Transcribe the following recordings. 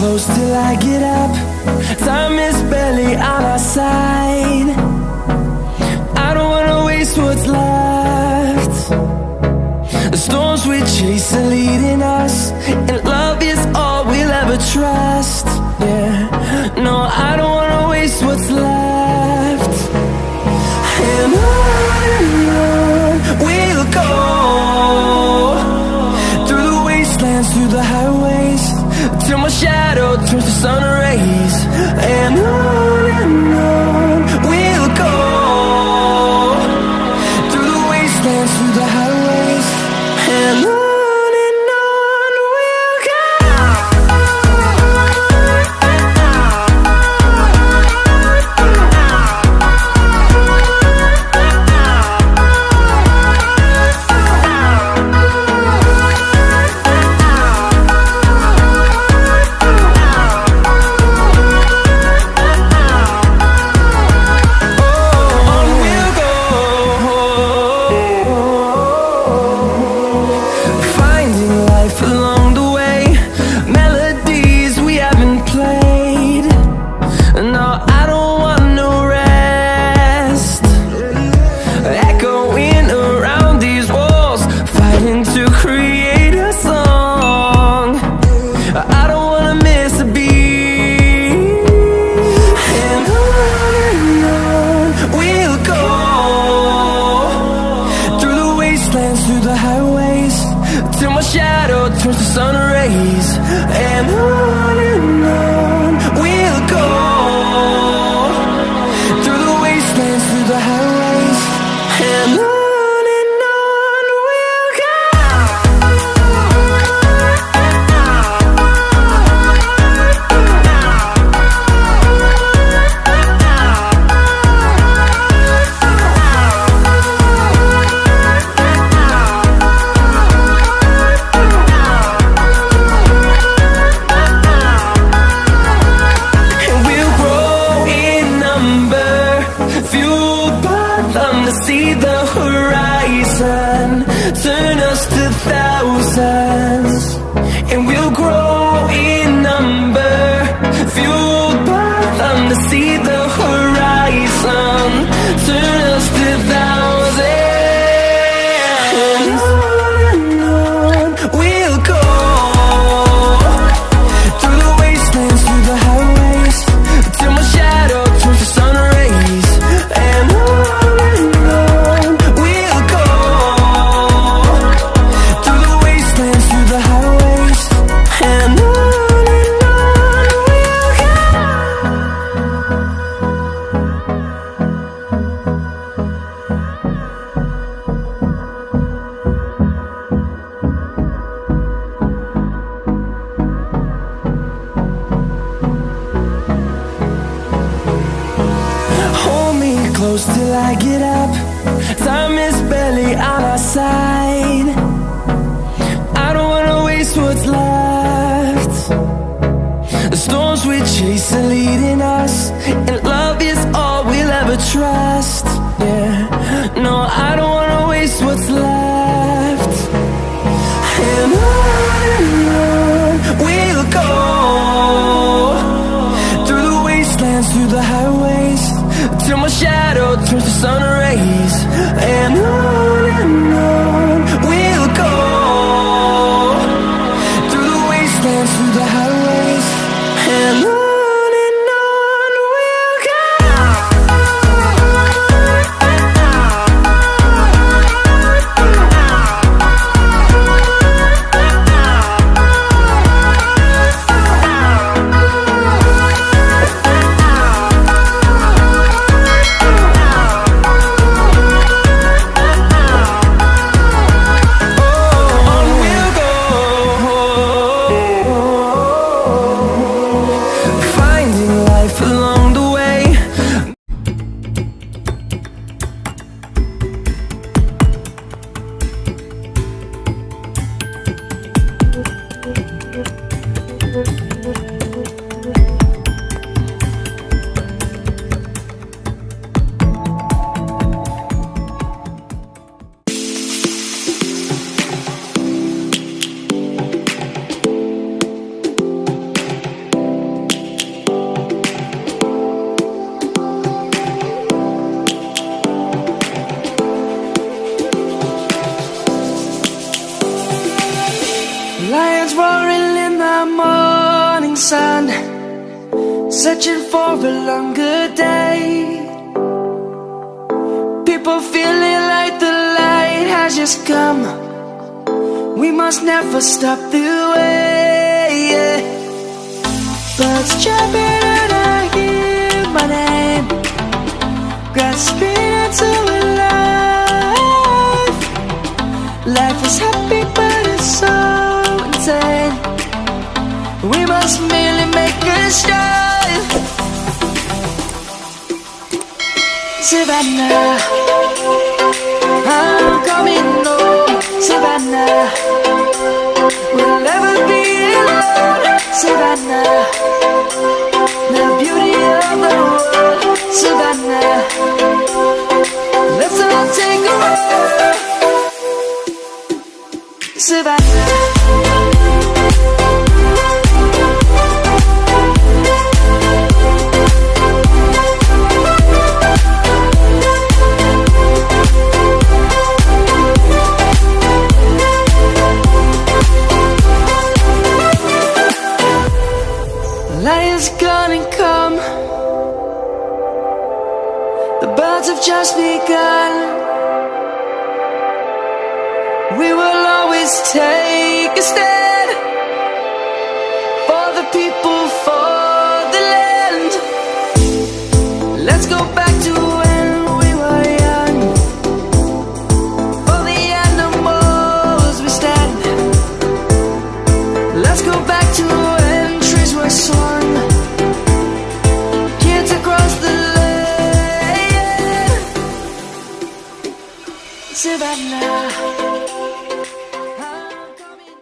close till I get up. Time is barely on our side. I don't wanna waste what's left. The storms we chase are leading us, and love is all we'll ever trust. Yeah, no, I don't wanna waste what's left. And on we'll go, through the wastelands, through the highways, till my shadow turns to sun rays. And on we'll go, through the wastelands, through the highways, and on we'll go. Through the highways, till my shadow turns to sun rays. And on we'll go, through the wastelands, through the highways, and on we'll go. See the horizon, turn us to thousands, and we'll grow in number, fueled by them to see the horizon, turn us to thousands. And on we'll go, through the wastelands, through the highways, till my shadow turns to sun rays. And close till I get up. Time is barely on our side. I don't wanna waste what's left. The storms we chase are leading us, and love is all we'll ever trust. Yeah, no, I don't wanna waste what's left. And on we'll go, through the wastelands, through the highways, till my shadow turns to sun rays. And on we'll go, through the wastelands, through the highways, and on we'll go. Lions roaring in the morning sun, searching for a longer day. People feeling like the light has just come. We must never stop the way. Birds chirping and I hear my name, grasping into a life. Life is happy but it's so insane. We must merely make a start. Savannah, I'm coming home. Savannah, we'll never be alone. Savannah, the beauty of the world. Savannah, let's all take a walk. Savannah. Lion's gonna come. The birds have just begun. We will always take a stand for the people, for the land. Let's go back to when we were young. For the animals we stand. Let's go back to when trees were swung, kids across the land. Savannah, I'm coming.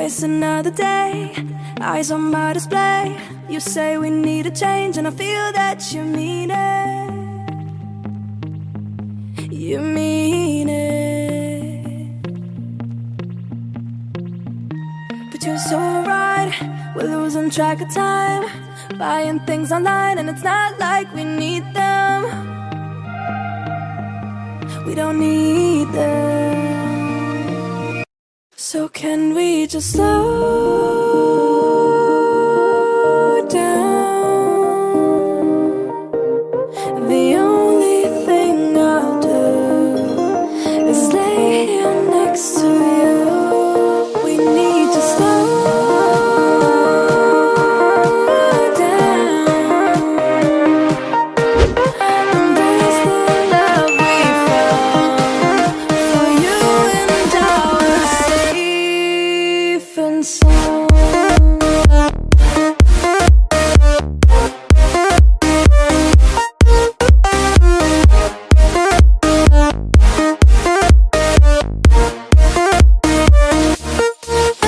It's another day, eyes on my display. You say we need a change, and I feel that you mean it. You mean it. But you're so right, we're losing track of time, buying things online, and it's not like we need them. We don't need them. So can we just slow down? The only thing I'll do is lay here next to you. We need to slow down. Embrace the love we found. For you and I are safe and sound.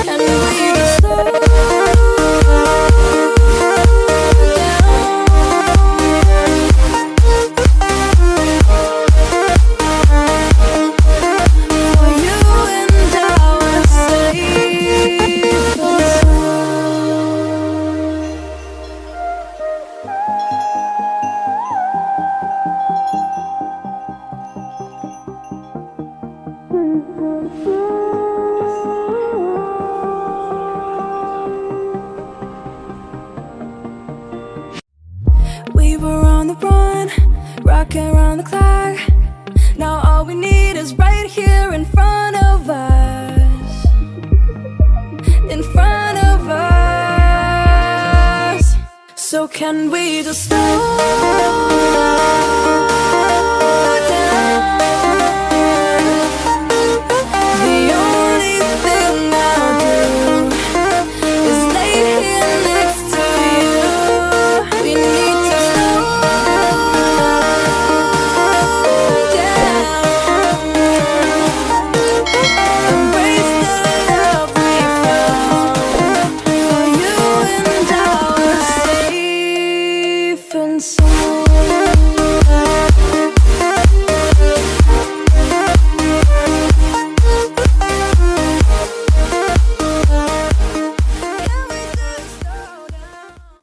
Can we just slow down? For you and I are safe and We were on the run, rocking around the clock. Now all we need is right here in front of us. In front of us. So can we just slow down? The only thing I'll do is lay here next to you. We need to slow down. Embrace the love we found. For you and I are safe and sound.